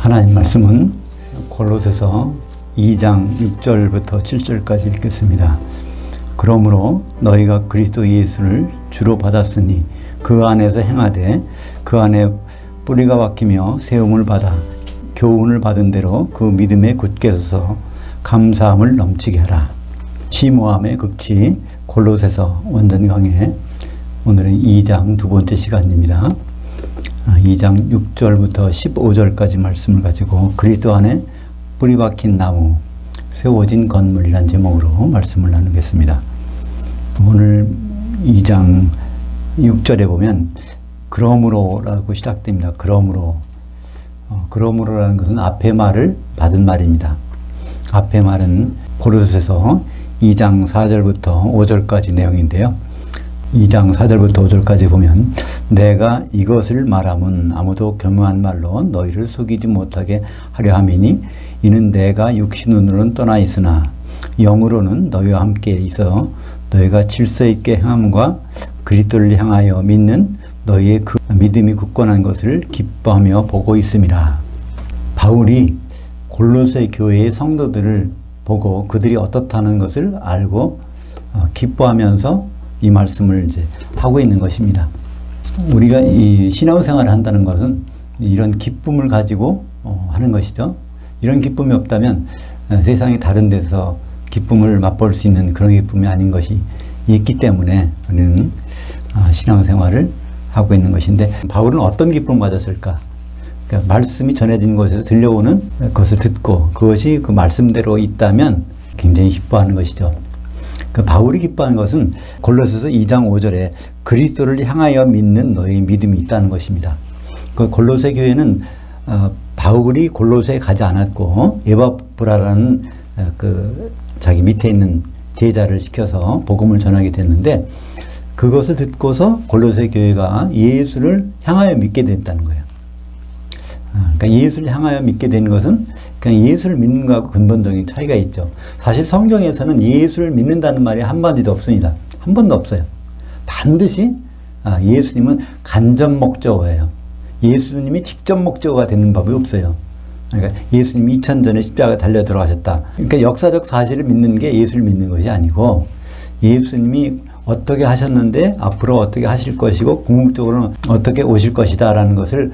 하나님 말씀은 골로새서 2장 6절부터 7절까지 읽겠습니다. 그러므로 너희가 그리스도 예수를 주로 받았으니 그 안에서 행하되 그 안에 뿌리가 박히며 세움을 받아 교훈을 받은 대로 그 믿음에 굳게 서서 감사함을 넘치게 하라. 심오함의 극치 골로새서 원전 강해. 오늘은 2장 두 번째 시간입니다. 2장 6절부터 15절까지 말씀을 가지고 그리스도 안에 뿌리 박힌 나무, 세워진 건물이란 제목으로 말씀을 나누겠습니다. 오늘 2장 6절에 보면 그러므로라고 시작됩니다. 그러므로라는 것은 앞에 말을 받은 말입니다. 앞에 말은 골로새서 2장 4절부터 5절까지 내용인데요. 2장 4절부터 5절까지 보면 내가 이것을 말함은 아무도 교묘한 말로 너희를 속이지 못하게 하려 함이니 이는 내가 육신으로는 떠나 있으나 영으로는 너희와 함께 있어 너희가 질서 있게 행함과 그리스도를 향하여 믿는 너희의 그 믿음이 굳건한 것을 기뻐하며 보고 있음이라. 바울이 골로새 교회의 성도들을 보고 그들이 어떻다는 것을 알고 기뻐하면서 이 말씀을 이제 하고 있는 것입니다. 우리가 이 신앙생활을 한다는 것은 이런 기쁨을 가지고 하는 것이죠. 이런 기쁨이 없다면 세상의 다른 데서 기쁨을 맛볼 수 있는 그런 기쁨이 아닌 것이 있기 때문에 우리는 신앙생활을 하고 있는 것인데 바울은 어떤 기쁨을 받았을까? 그러니까 말씀이 전해진 곳에서 들려오는 것을 듣고 그것이 그 말씀대로 있다면 굉장히 기뻐하는 것이죠. 그 바울이 기뻐하는 것은 골로새서 2장 5절에 그리스도를 향하여 믿는 너의 믿음이 있다는 것입니다. 그 골로새 교회는 바울이 골로새에 가지 않았고 에바브라라는 그 자기 밑에 있는 제자를 시켜서 복음을 전하게 됐는데 그것을 듣고서 골로새 교회가 예수를 향하여 믿게 됐다는 거예요. 그러니까 예수를 향하여 믿게 되는 것은 그냥 예수를 믿는 것하고 근본적인 차이가 있죠. 사실 성경에서는 예수를 믿는다는 말이 한마디도 없습니다. 한 번도 없어요. 반드시 예수님은 간접 목적어예요. 예수님이 직접 목적어가 되는 법이 없어요. 그러니까 예수님이 2000년 전에 십자가에 달려 들어가셨다. 그러니까 역사적 사실을 믿는 게 예수를 믿는 것이 아니고 예수님이 어떻게 하셨는데 앞으로 어떻게 하실 것이고 궁극적으로는 어떻게 오실 것이다 라는 것을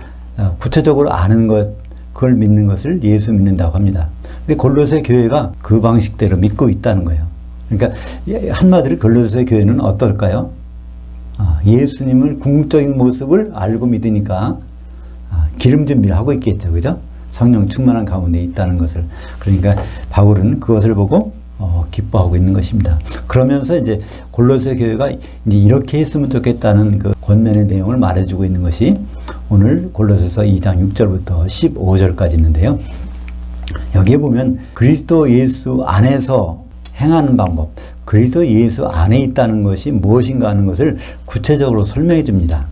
구체적으로 아는 것, 그걸 믿는 것을 예수 믿는다고 합니다. 근데 골로새 교회가 그 방식대로 믿고 있다는 거예요. 그러니까 한마디로 골로새 교회는 어떨까요? 예수님을 궁극적인 모습을 알고 믿으니까 기름 준비를 하고 있겠죠. 그죠? 성령 충만한 가운데 있다는 것을. 그러니까 바울은 그것을 보고 기뻐하고 있는 것입니다. 그러면서 이제 골로새 교회가 이제 이렇게 했으면 좋겠다는 그 권면의 내용을 말해주고 있는 것이 오늘 골로새서 2장 6절부터 15절까지 있는데요. 여기에 보면 그리스도 예수 안에서 행하는 방법, 그리스도 예수 안에 있다는 것이 무엇인가 하는 것을 구체적으로 설명해 줍니다.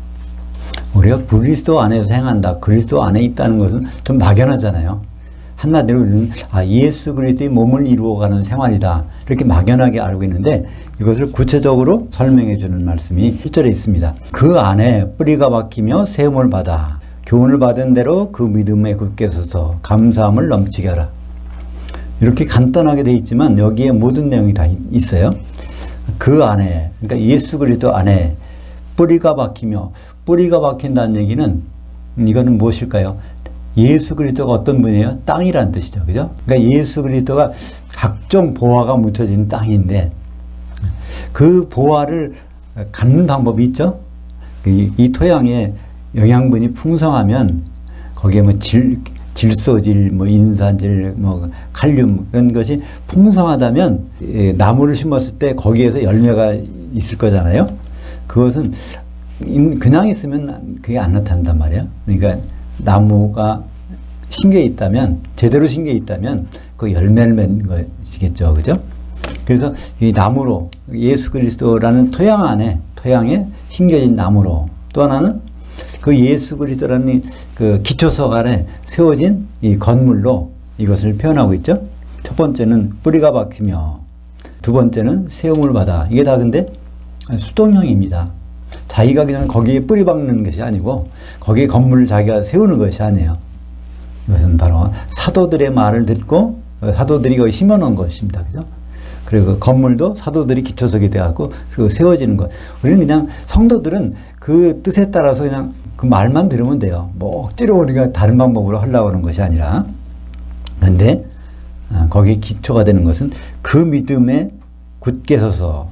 우리가 그리스도 안에서 행한다, 그리스도 안에 있다는 것은 좀 막연하잖아요. 한마디로 우리는 예수 그리스도의 몸을 이루어가는 생활이다 이렇게 막연하게 알고 있는데 이것을 구체적으로 설명해 주는 말씀이 1절에 있습니다. 그 안에 뿌리가 박히며 세움을 받아 교훈을 받은 대로 그 믿음에 굳게 서서 감사함을 넘치게 하라. 이렇게 간단하게 되어 있지만 여기에 모든 내용이 다 있어요. 그 안에, 그러니까 예수 그리스도 안에 뿌리가 박히며, 뿌리가 박힌다는 얘기는 이거는 무엇일까요? 예수 그리스도가 어떤 분이에요? 땅이란 뜻이죠. 그죠? 그러니까 예수 그리스도가 각종 보화가 묻혀진 땅인데 그 보화를 갖는 방법이 있죠? 이 토양에 영양분이 풍성하면 거기에 뭐 질소질, 뭐 인산질, 뭐 칼륨 이런 것이 풍성하다면 나무를 심었을 때 거기에서 열매가 있을 거잖아요. 그것은 그냥 있으면 그게 안 나타난단 말이에요. 그러니까 나무가 심겨 있다면, 제대로 심겨 있다면 그 열매를 맺는 것이겠죠. 그죠? 그래서 이 나무로 예수 그리스도라는 토양에 심겨진 나무로, 또 하나는 그 예수 그리스도라는 그 기초석 아래 세워진 이 건물로 이것을 표현하고 있죠. 첫 번째는 뿌리가 박히며, 두 번째는 세움을 받아. 이게 다 근데 수동형입니다. 자기가 그냥 거기에 뿌리 박는 것이 아니고 거기에 건물을 자기가 세우는 것이 아니에요. 이것은 바로 사도들의 말을 듣고 사도들이 거기 심어놓은 것입니다. 그죠? 그리고 그 건물도 사도들이 기초석이 되어갖고 그 세워지는 것. 우리는 그냥 성도들은 그 뜻에 따라서 그냥 그 말만 들으면 돼요. 뭐 억지로 우리가 다른 방법으로 하려고 하는 것이 아니라. 그런데 거기에 기초가 되는 것은 그 믿음에 굳게 서서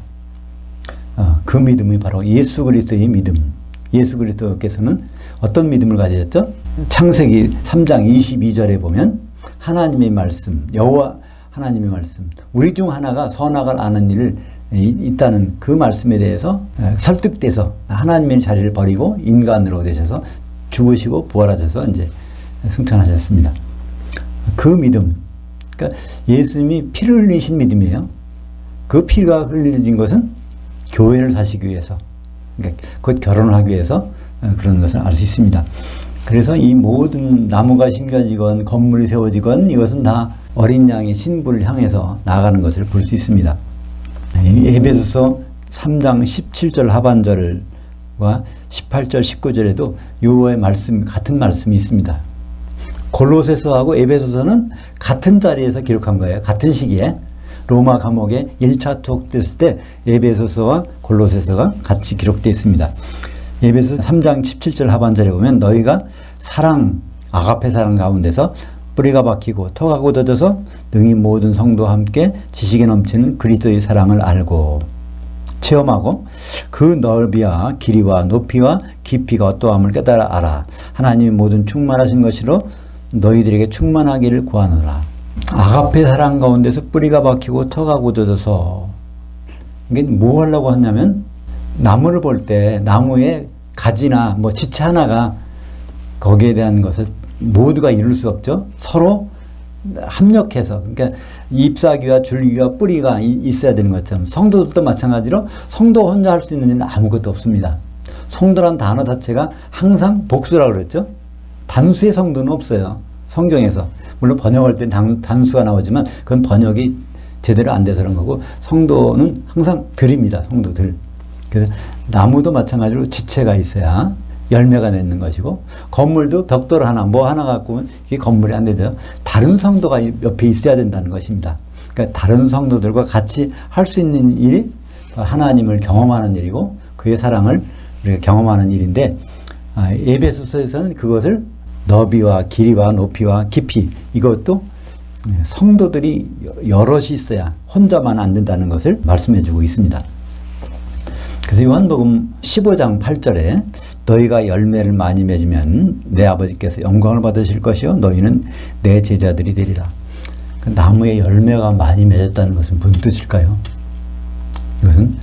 그 믿음이 바로 예수 그리스도의 믿음. 예수 그리스도께서는 어떤 믿음을 가지셨죠? 창세기 3장 22절에 보면 하나님의 말씀, 여호와 하나님의 말씀, 우리 중 하나가 선악을 아는 일을 있다는 그 말씀에 대해서 설득돼서 하나님의 자리를 버리고 인간으로 되셔서 죽으시고 부활하셔서 이제 승천하셨습니다. 그 믿음, 그러니까 예수님이 피를 흘리신 믿음이에요. 그 피가 흘려진 것은 교회를 사시기 위해서, 그러니까 곧 결혼을 하기 위해서 그런 것을 알 수 있습니다. 그래서 이 모든 나무가 심겨지건 건물이 세워지건 이것은 다 어린 양의 신부를 향해서 나아가는 것을 볼 수 있습니다. 에베소서 3장 17절 하반절과 18절 19절에도 요의 말씀, 같은 말씀이 있습니다. 골로새서하고 에베소서는 같은 자리에서 기록한 거예요. 같은 시기에 로마 감옥에 1차 투옥됐을 때 에베소서와 골로새서가 같이 기록되어 있습니다. 에베소 3장 17절 하반절에 보면 너희가 사랑, 아가페 사랑 가운데서 뿌리가 박히고 토가 굳어져서 능히 모든 성도와 함께 지식에 넘치는 그리스도의 사랑을 알고 체험하고 그 넓이와 길이와 높이와 깊이가 어떠함을 깨달아 알아. 하나님이 모든 충만하신 것으로 너희들에게 충만하기를 구하노라. 아가페 사랑 가운데서 뿌리가 박히고 터가 굳어져서 이게 뭐 하려고 하냐면 나무를 볼 때 나무의 가지나 뭐 지체 하나가 거기에 대한 것을 모두가 이룰 수 없죠. 서로 합력해서, 그러니까 잎사귀와 줄기와 뿌리가 있어야 되는 것처럼 성도들도 마찬가지로 성도 혼자 할 수 있는 일은 아무것도 없습니다. 성도란 단어 자체가 항상 복수라고 그랬죠. 단수의 성도는 없어요. 성경에서. 물론 번역할 때 단수가 나오지만 그건 번역이 제대로 안 돼서 그런 거고 성도는 항상 들입니다. 성도들. 그래서 나무도 마찬가지로 지체가 있어야 열매가 맺는 것이고 건물도 벽돌 하나 뭐 하나 갖고 이게 건물이 안 되죠. 다른 성도가 옆에 있어야 된다는 것입니다. 그러니까 다른 성도들과 같이 할 수 있는 일이 하나님을 경험하는 일이고 그의 사랑을 우리가 경험하는 일인데 에베소서에서는 그것을 너비와 길이와 높이와 깊이 이것도 성도들이 여럿이 있어야 혼자만 안 된다는 것을 말씀해 주고 있습니다. 그래서 요한복음 15장 8절에 너희가 열매를 많이 맺으면 내 아버지께서 영광을 받으실 것이요 너희는 내 제자들이 되리라. 그 나무의 열매가 많이 맺었다는 것은 무슨 뜻일까요? 이것은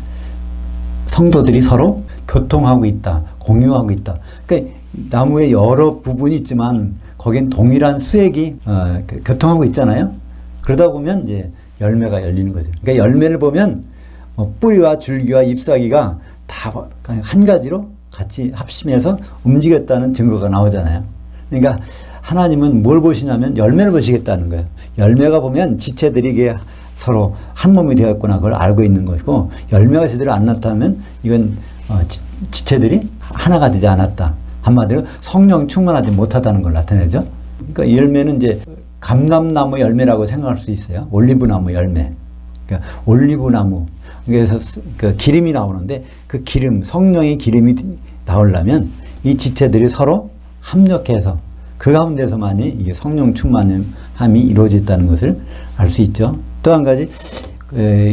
성도들이 서로 교통하고 있다, 공유하고 있다. 그러니까 나무에 여러 부분이 있지만 거긴 동일한 수액이 교통하고 있잖아요. 그러다 보면 이제 열매가 열리는 거죠. 그러니까 열매를 보면 뿌리와 줄기와 잎사귀가 다 한 가지로 같이 합심해서 움직였다는 증거가 나오잖아요. 그러니까 하나님은 뭘 보시냐면 열매를 보시겠다는 거예요. 열매가 보면 지체들이 이게 서로 한 몸이 되었구나 그걸 알고 있는 것이고 열매가 제대로 안 나타나면 이건 지체들이 하나가 되지 않았다. 한마디로 성령 충만하지 못하다는 걸 나타내죠. 그러니까 이 열매는 이제 감람나무 열매라고 생각할 수 있어요. 올리브나무 열매. 그러니까 올리브나무. 그래서 그 기름이 나오는데 그 기름, 성령의 기름이 나오려면 이 지체들이 서로 합력해서 그 가운데서만이 이게 성령 충만함이 이루어졌다는 것을 알 수 있죠. 또 한 가지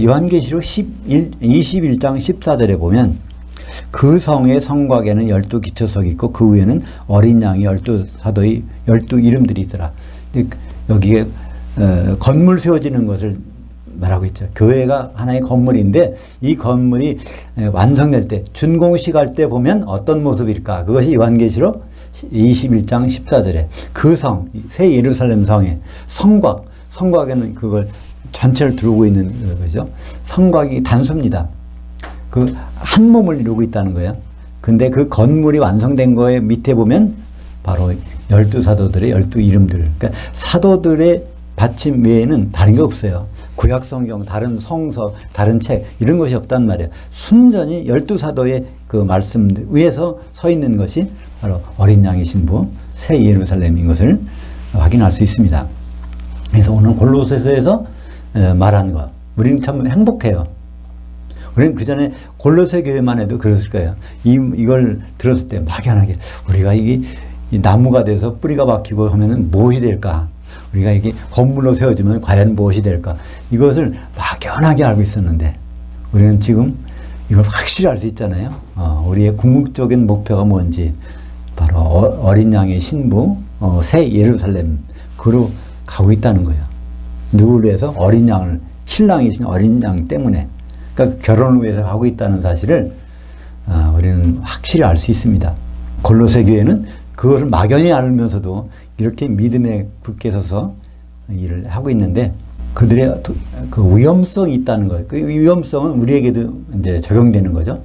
요한계시록 21장 14절에 보면 그 성의 성곽에는 12기초석이 있고 그 위에는 어린 양이 12사도의 12이름들이 있더라. 여기에 건물 세워지는 것을 말하고 있죠. 교회가 하나의 건물인데 이 건물이 완성될 때 준공식 할 때 보면 어떤 모습일까? 그것이 요한계시록 21장 14절에 그 성, 새 예루살렘 성의 성곽, 성곽에는 그걸 전체를 두르고 있는 거죠. 성곽이 단수입니다. 그 한 몸을 이루고 있다는 거예요. 근데 그 건물이 완성된 거에 밑에 보면 바로 12사도들의 12이름들. 그러니까 사도들의 받침 외에는 다른 게 없어요. 구약성경, 다른 성서, 다른 책 이런 것이 없단 말이에요. 순전히 12사도의 그 말씀 위에서 서 있는 것이 바로 어린 양의 신부 새 예루살렘인 것을 확인할 수 있습니다. 그래서 오늘 골로새서에서 말한 거, 우리는 참 행복해요. 우리는 그 전에 골로새 교회만 해도 그랬을 거예요. 이걸 들었을 때 막연하게 우리가 이 나무가 돼서 뿌리가 박히고 하면은 무엇이 될까? 우리가 이게 건물로 세워지면 과연 무엇이 될까? 이것을 막연하게 알고 있었는데 우리는 지금 이걸 확실히 알 수 있잖아요. 우리의 궁극적인 목표가 뭔지 바로 어린 양의 신부, 새 예루살렘 그로 가고 있다는 거예요. 누구를 위해서? 어린 양을, 신랑이신 어린 양 때문에. 그러니까 결혼을 위해서 가고 있다는 사실을 우리는 확실히 알 수 있습니다. 골로새 교회는 그것을 막연히 알면서도 이렇게 믿음에 굳게 서서 일을 하고 있는데 그들의 그 위험성이 있다는 거예요. 그 위험성은 우리에게도 이제 적용되는 거죠.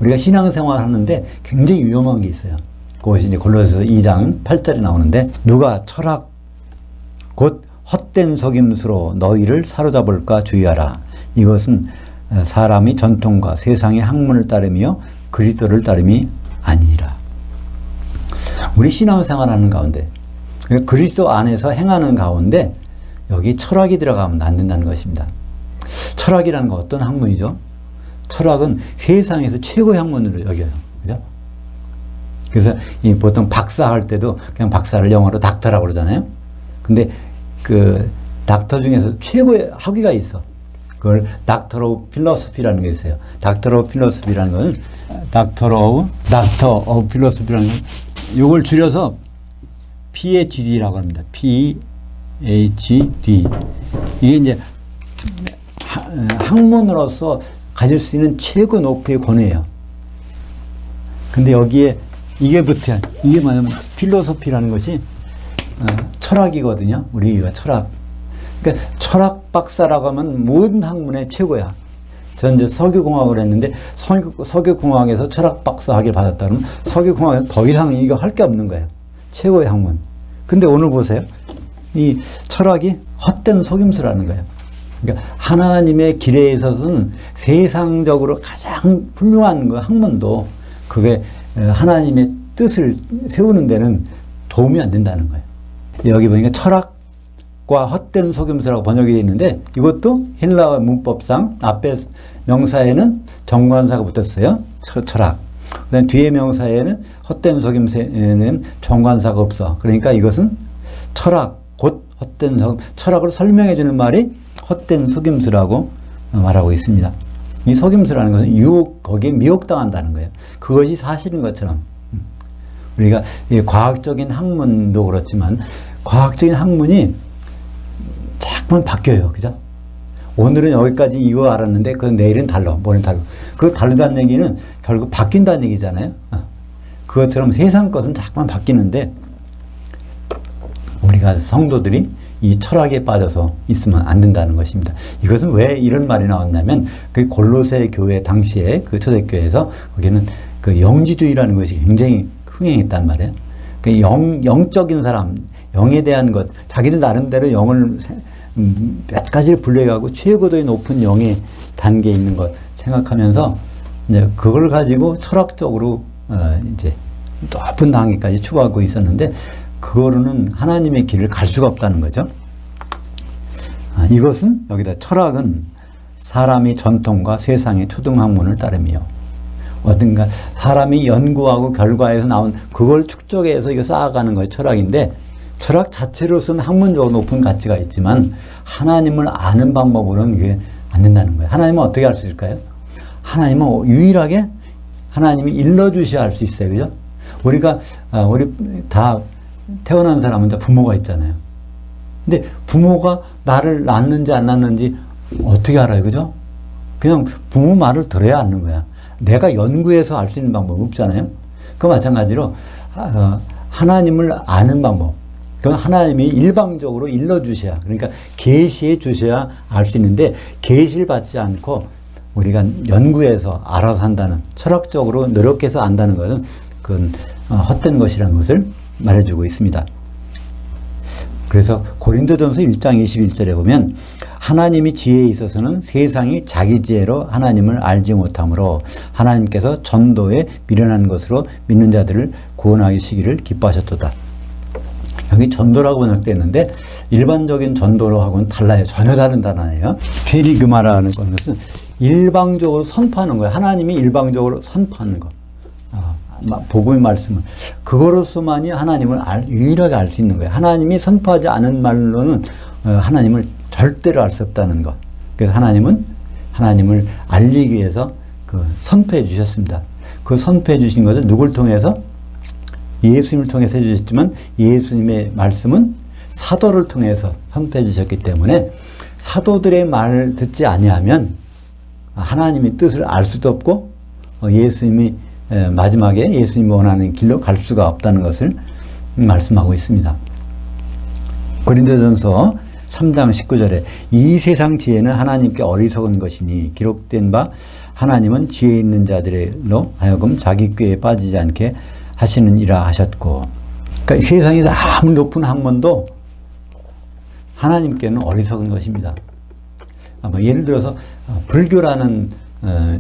우리가 신앙생활 하는데 굉장히 위험한 게 있어요. 그것이 이제 골로새서 2장 8절에 나오는데 누가 철학 곧 헛된 속임수로 너희를 사로잡을까 주의하라. 이것은 사람이 전통과 세상의 학문을 따르며 그리스도를 따름이 아니라. 우리 신앙생활하는 가운데 그리스도 안에서 행하는 가운데 여기 철학이 들어가면 안 된다는 것입니다. 철학이라는 건 어떤 학문이죠? 철학은 세상에서 최고의 학문으로 여겨요. 그죠? 그래서 보통 박사할 때도 그냥 박사를 영어로 닥터라고 그러잖아요. 근데 그 닥터 중에서 최고의 학위가 있어. 그걸 닥터 오브 필로소피라는 게 있어요. 닥터 오브 필로소피라는 건 닥터 오브 필로소피라는 건 이걸 줄여서 PhD라고 합니다. PhD. 이게 이제 학문으로서 가질 수 있는 최고 높이의 권위예요. 근데 여기에 이게 붙어야, 이게 뭐냐면 필로소피라는 것이 철학이거든요. 우리가 철학. 그러니까 철학 박사라고 하면 모든 학문의 최고야. 전 이제 석유공학을 했는데 석유공학에서 철학 박사 학위를 받았다 그러면 석유공학에서 더 이상 이거 할 게 없는 거예요. 최고의 학문. 근데 오늘 보세요. 이 철학이 헛된 속임수라는 거예요. 그러니까 하나님의 길에 있어서는 세상적으로 가장 훌륭한 그 학문도 그게 하나님의 뜻을 세우는 데는 도움이 안 된다는 거예요. 여기 보니까 철학과 헛된 속임수라고 번역이 되어 있는데 이것도 헬라어 문법상 앞에 명사에는 정관사가 붙었어요. 철학. 그다음 뒤에 명사에는 헛된 속임수에는 정관사가 없어. 그러니까 이것은 철학, 곧 헛된 속임, 철학을 설명해 주는 말이 헛된 속임수라고 말하고 있습니다. 이 속임수라는 것은 거기에 미혹당한다는 거예요. 그것이 사실인 것처럼. 우리가 과학적인 학문도 그렇지만 과학적인 학문이 자꾸만 바뀌어요. 그죠? 오늘은 여기까지 이거 알았는데 그 내일은 달라. 모레는 달라. 그 다르다는 얘기는 결국 바뀐다는 얘기잖아요. 그것처럼 세상 것은 자꾸만 바뀌는데 우리가 성도들이 이 철학에 빠져서 있으면 안 된다는 것입니다. 이것은 왜 이런 말이 나왔냐면 그 골로새 교회 당시에 그 초대교회에서 거기는 그 영지주의라는 것이 굉장히 흥행했단 말이에요. 그 영적인 사람, 영에 대한 것, 자기들 나름대로 영을 몇 가지를 분류해가고 최고도의 높은 영의 단계에 있는 것 생각하면서 이제 그걸 가지고 철학적으로 이제 높은 단계까지 추구하고 있었는데 그거로는 하나님의 길을 갈 수가 없다는 거죠. 이것은 여기다 철학은 사람이 전통과 세상의 초등학문을 따르며 어딘가 사람이 연구하고 결과에서 나온 그걸 축적해서 이거 쌓아가는 거예요. 철학인데 철학 자체로서는 학문적으로 높은 가치가 있지만 하나님을 아는 방법으로는 이게 안 된다는 거예요. 하나님은 어떻게 알 수 있을까요? 하나님은 유일하게 하나님이 일러주셔야 알 수 있어요. 그죠? 우리 다 태어난 사람은 다 부모가 있잖아요. 근데 부모가 나를 낳는지 안 낳는지 어떻게 알아요? 그죠? 그냥 부모 말을 들어야 아는 거야. 내가 연구해서 알 수 있는 방법은 없잖아요. 그 마찬가지로 하나님을 아는 방법. 그건 하나님이 일방적으로 일러주셔야, 그러니까 계시해 주셔야 알 수 있는데 계시를 받지 않고 우리가 연구해서 알아서 한다는, 철학적으로 노력해서 안다는 것은 그건 헛된 것이라는 것을 말해주고 있습니다. 그래서 고린도전서 1장 21절에 보면 하나님이 지혜에 있어서는 세상이 자기 지혜로 하나님을 알지 못하므로 하나님께서 전도에 미련한 것으로 믿는 자들을 구원하시기를 기뻐하셨도다. 여기 전도라고 번역되어 있는데 일반적인 전도하고는 달라요. 전혀 다른 단어예요. 페리그마라는 것은 일방적으로 선포하는 거예요. 하나님이 일방적으로 선포하는 거. 복음의 말씀을. 그거로서만이 하나님을 유일하게 알 수 있는 거예요. 하나님이 선포하지 않은 말로는 하나님을 절대로 알 수 없다는 것. 그래서 하나님은 하나님을 알리기 위해서 선포해 주셨습니다. 그 선포해 주신 것을 누굴 통해서? 예수님을 통해서 해주셨지만 예수님의 말씀은 사도를 통해서 선포해 주셨기 때문에 사도들의 말을 듣지 아니하면 하나님의 뜻을 알 수도 없고 예수님이 마지막에 예수님이 원하는 길로 갈 수가 없다는 것을 말씀하고 있습니다. 고린도전서 3장 19절에 이 세상 지혜는 하나님께 어리석은 것이니 기록된 바 하나님은 지혜 있는 자들로 하여금 자기 꾀에 빠지지 않게 하시느니라 하셨고, 그러니까 세상에서 아무리 높은 학문도 하나님께는 어리석은 것입니다. 예를 들어서 불교라는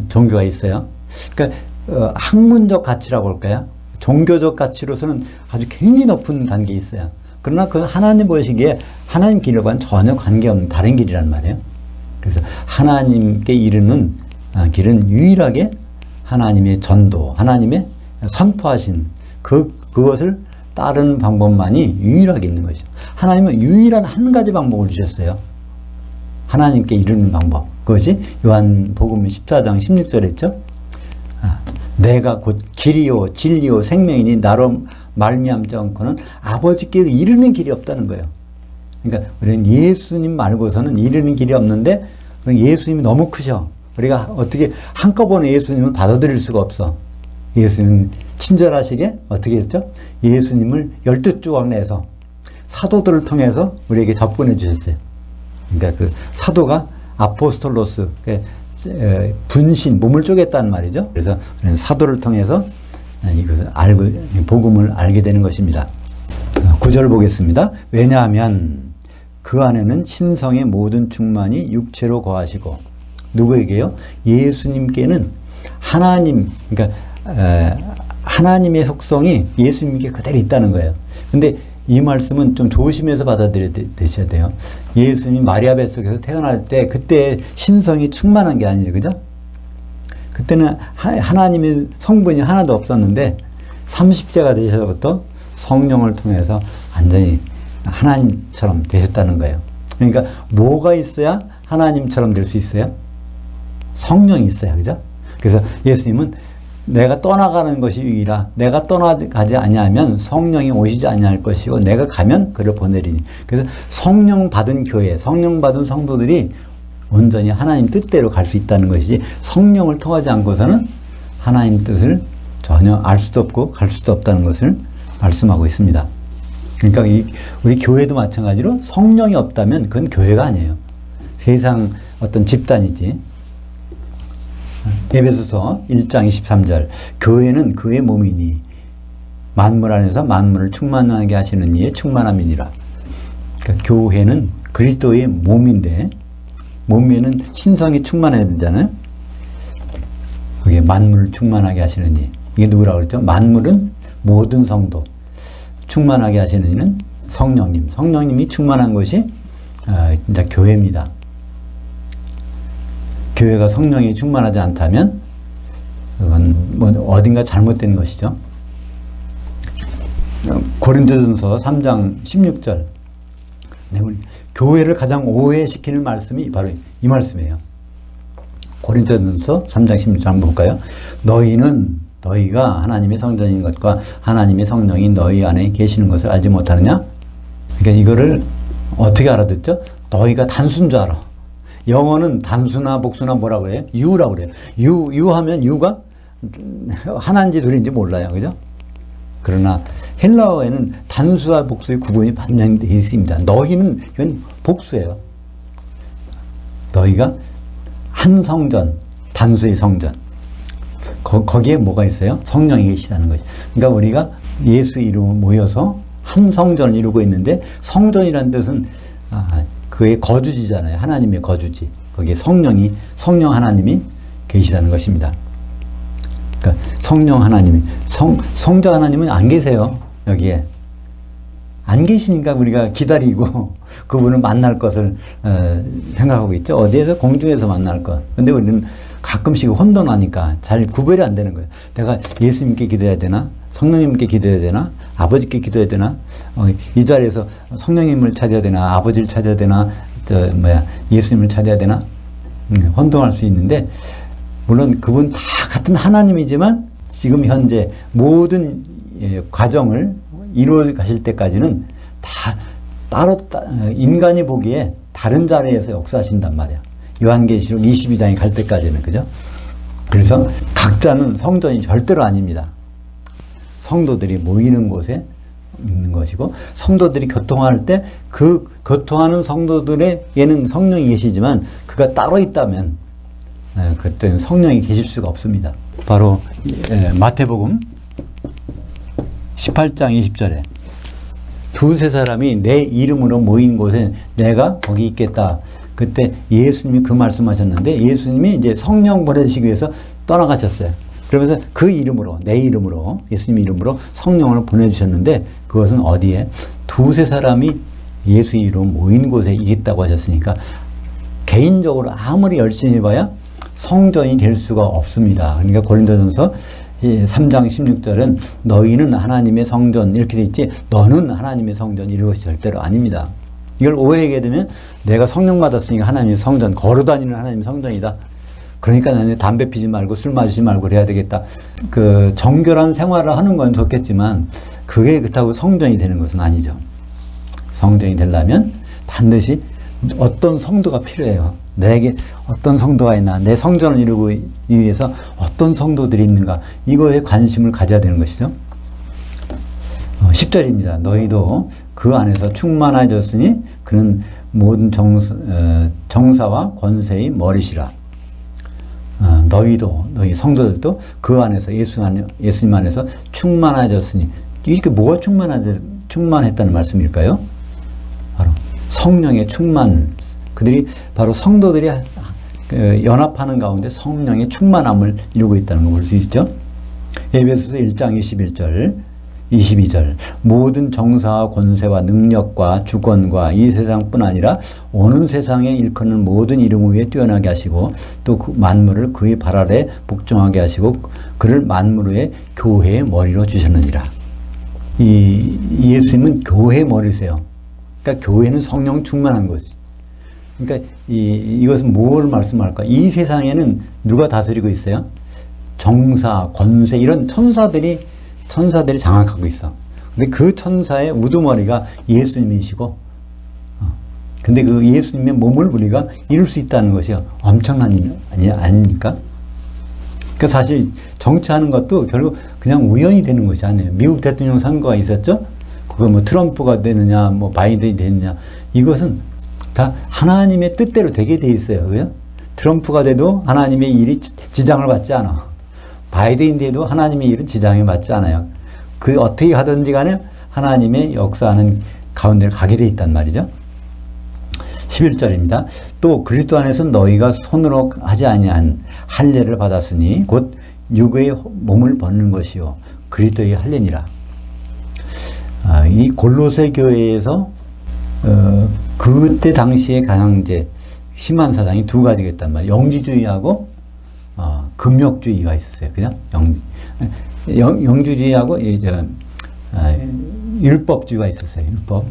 종교가 있어요. 그러니까 학문적 가치라고 할까요? 종교적 가치로서는 아주 굉장히 높은 단계에 있어요. 그러나 그 하나님 보시기에 하나님 길과는 전혀 관계없는 다른 길이란 말이에요. 그래서 하나님께 이르는 길은 유일하게 하나님의 전도, 하나님의 선포하신 그것을 따르는 방법만이 유일하게 있는 것이죠. 하나님은 유일한 한 가지 방법을 주셨어요. 하나님께 이르는 방법. 그것이 요한복음 14장 16절에 있죠. 내가 곧 길이요 진리요 생명이니 나로 말미암지 않고는 아버지께 이르는 길이 없다는 거예요. 그러니까 우리는 예수님 말고서는 이르는 길이 없는데 예수님이 너무 크셔. 우리가 어떻게 한꺼번에 예수님을 받아들일 수가 없어. 예수님 친절하시게 어떻게 했죠? 예수님을 12조각 내서 사도들을 통해서 우리에게 접근해 주셨어요. 그러니까 그 사도가 아포스톨로스, 분신, 몸을 쪼갰다는 말이죠. 그래서 우리는 사도를 통해서 이것을 알고, 복음을 알게 되는 것입니다. 9절 보겠습니다. 왜냐하면 그 안에는 신성의 모든 충만이 육체로 거하시고, 누구에게요? 예수님께는 하나님, 그러니까 하나님의 속성이 예수님께 그대로 있다는 거예요. 근데 이 말씀은 좀 조심해서 받아들여야 되셔야 돼요. 예수님이 마리아 뱃속에서 태어날 때 그때 신성이 충만한 게 아니죠. 그죠? 그때는 하나님의 성분이 하나도 없었는데 30세가 되셔서부터 성령을 통해서 완전히 하나님처럼 되셨다는 거예요. 그러니까 뭐가 있어야 하나님처럼 될 수 있어요? 성령이 있어야. 그죠? 그래서 예수님은 내가 떠나가는 것이 유이라. 내가 떠나가지 아니하면 성령이 오시지 아니할 것이고 내가 가면 그를 보내리니. 그래서 성령 받은 교회, 성령 받은 성도들이 온전히 하나님 뜻대로 갈 수 있다는 것이지 성령을 통하지 않고서는 하나님 뜻을 전혀 알 수도 없고 갈 수도 없다는 것을 말씀하고 있습니다. 그러니까 우리 교회도 마찬가지로 성령이 없다면 그건 교회가 아니에요. 세상 어떤 집단이지. 에베소서 1장 23절 교회는 그의 몸이니 만물 안에서 만물을 충만하게 하시는 이의 충만함이니라. 그러니까 교회는 그리스도의 몸인데 몸에는 신성이 충만해야 되잖아요. 그게 만물을 충만하게 하시는 이. 이게 누구라고 그랬죠? 만물은 모든 성도. 충만하게 하시는 이는 성령님. 성령님이 충만한 것이 진짜 교회입니다. 교회가 성령이 충만하지 않다면 그건 뭐 어딘가 잘못된 것이죠. 고린도전서 3장 16절. 우리 교회를 가장 오해시키는 말씀이 바로 이 말씀이에요. 고린도전서 3장 16절 한번 볼까요? 너희가 하나님의 성전인 것과 하나님의 성령이 너희 안에 계시는 것을 알지 못하느냐? 그러니까 이거를 어떻게 알아듣죠? 너희가 단순 줄 알아. 영어는 단수나 복수나 뭐라고 해요? 유라고 그래요. 유하면 유가 하나인지 둘인지 몰라요. 그죠? 그러나 헬라어에는 단수와 복수의 구분이 반드시 되어 있습니다. 너희는 이건 복수예요. 너희가 한 성전, 단수의 성전. 거기에 뭐가 있어요? 성령이 계시다는 거죠. 그러니까 우리가 예수 이름으로 모여서 한 성전을 이루고 있는데 성전이라는 뜻은 그의 거주지잖아요. 하나님의 거주지. 거기에 성령 하나님이 계시다는 것입니다. 그러니까 성령 하나님이, 성자 하나님은 안 계세요. 여기에. 안 계시니까 우리가 기다리고 그분을 만날 것을 생각하고 있죠. 어디에서? 공중에서 만날 것. 근데 우리는 가끔씩 혼돈하니까 잘 구별이 안 되는 거예요. 내가 예수님께 기도해야 되나? 성령님께 기도해야 되나? 아버지께 기도해야 되나? 이 자리에서 성령님을 찾아야 되나? 아버지를 찾아야 되나? 예수님을 찾아야 되나? 혼동할 수 있는데, 물론 그분 다 같은 하나님이지만 지금 현재 모든 과정을 이루어 가실 때까지는 다 따로 인간이 보기에 다른 자리에서 역사하신단 말이야. 요한계시록 22장에 갈 때까지는. 그죠? 그래서 각자는 성전이 절대로 아닙니다. 성도들이 모이는 곳에 있는 것이고, 성도들이 교통할 때 그 교통하는 성도들에게는 성령이 계시지만 그가 따로 있다면 그때는 성령이 계실 수가 없습니다. 바로 마태복음 18장 20절에 두세 사람이 내 이름으로 모인 곳에 내가 거기 있겠다. 그때 예수님이 그 말씀하셨는데, 예수님이 이제 성령 보내시기 위해서 떠나가셨어요. 그러면서 그 이름으로, 내 이름으로, 예수님 이름으로 성령을 보내주셨는데, 그것은 어디에? 두세 사람이 예수 이름 모인 곳에 있다고 하셨으니까 개인적으로 아무리 열심히 봐야 성전이 될 수가 없습니다. 그러니까 고린도전서 3장 16절은 너희는 하나님의 성전 이렇게 돼 있지, 너는 하나님의 성전 이것이 절대로 아닙니다. 이걸 오해하게 되면 내가 성령 받았으니까 하나님의 성전, 걸어다니는 하나님의 성전이다. 그러니까 나는 담배 피지 말고 술 마시지 말고 그래야 되겠다. 그 정결한 생활을 하는 건 좋겠지만 그게 그렇다고 성전이 되는 것은 아니죠. 성전이 되려면 반드시 어떤 성도가 필요해요. 내게 어떤 성도가 있나, 내 성전을 이루기 위해서 어떤 성도들이 있는가, 이거에 관심을 가져야 되는 것이죠. 10절입니다. 너희도 그 안에서 충만해졌으니 그는 모든 정사와 권세의 머리시라. 너희도, 너희 성도들도 그 안에서 예수님 안에서 충만해졌으니, 이게 뭐가 충만했다는 말씀일까요? 바로 성령의 충만. 그들이 바로 성도들이 연합하는 가운데 성령의 충만함을 이루고 있다는 걸 볼 수 있죠. 에베소서 1장 21절, 22절 모든 정사와 권세와 능력과 주권과 이 세상뿐 아니라 오는 세상에 일컫는 모든 이름 위에 뛰어나게 하시고 또 그 만물을 그의 발 아래 복종하게 하시고 그를 만물 위에 교회의 머리로 주셨느니라. 이 예수님은 교회의 머리세요. 그러니까 교회는 성령 충만한 것이. 그러니까 이것은 뭘 말씀할까? 이 세상에는 누가 다스리고 있어요? 정사, 권세 이런 천사들이 장악하고 있어. 근데 그 천사의 우두머리가 예수님이시고, 근데 그 예수님의 몸을 우리가 이룰 수 있다는 것이 엄청난 일 아닙니까? 그 사실 정치하는 것도 결국 그냥 우연히 되는 것이 아니에요. 미국 대통령 선거가 있었죠? 그거 뭐 트럼프가 되느냐, 뭐 바이든이 되느냐, 이것은 다 하나님의 뜻대로 되게 돼 있어요. 그죠? 트럼프가 돼도 하나님의 일이 지장을 받지 않아. 바이든이 돼도 하나님의 일은 지장을 받지 않아요. 그 어떻게 가든지 간에 하나님의 역사하는 가운데를 가게 돼 있단 말이죠. 11절입니다. 또 그리스도 안에서 너희가 손으로 하지 아니한 할례를 받았으니 곧 육의 몸을 벗는 것이요 그리스도의 할례니라. 이 골로새 교회에서 그때 당시에 가장 이제 심한 사상이 두 가지가 있단 말이에요. 영지주의하고 금욕주의가 있었어요. 그죠? 영주주의하고 율법주의가 있었어요. 율법.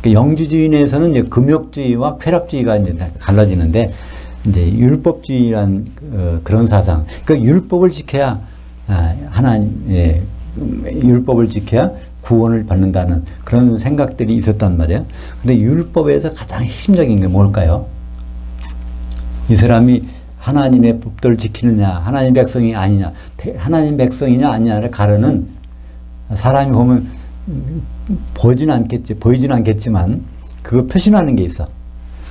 그러니까 영주주의 내에서는 이제 금욕주의와 쾌락주의가 이제 갈라지는데, 이제 율법주의란 그런 사상. 그러니까 율법을 지켜야 율법을 지켜야 구원을 받는다는 그런 생각들이 있었단 말이에요. 근데 율법에서 가장 핵심적인 게 뭘까요? 이 사람이 하나님의 법도를 지키느냐, 하나님 백성이 아니냐, 하나님 백성이냐 아니냐를 가르는, 사람이 보면 보이진 않겠지만 그거 표시하는 게 있어.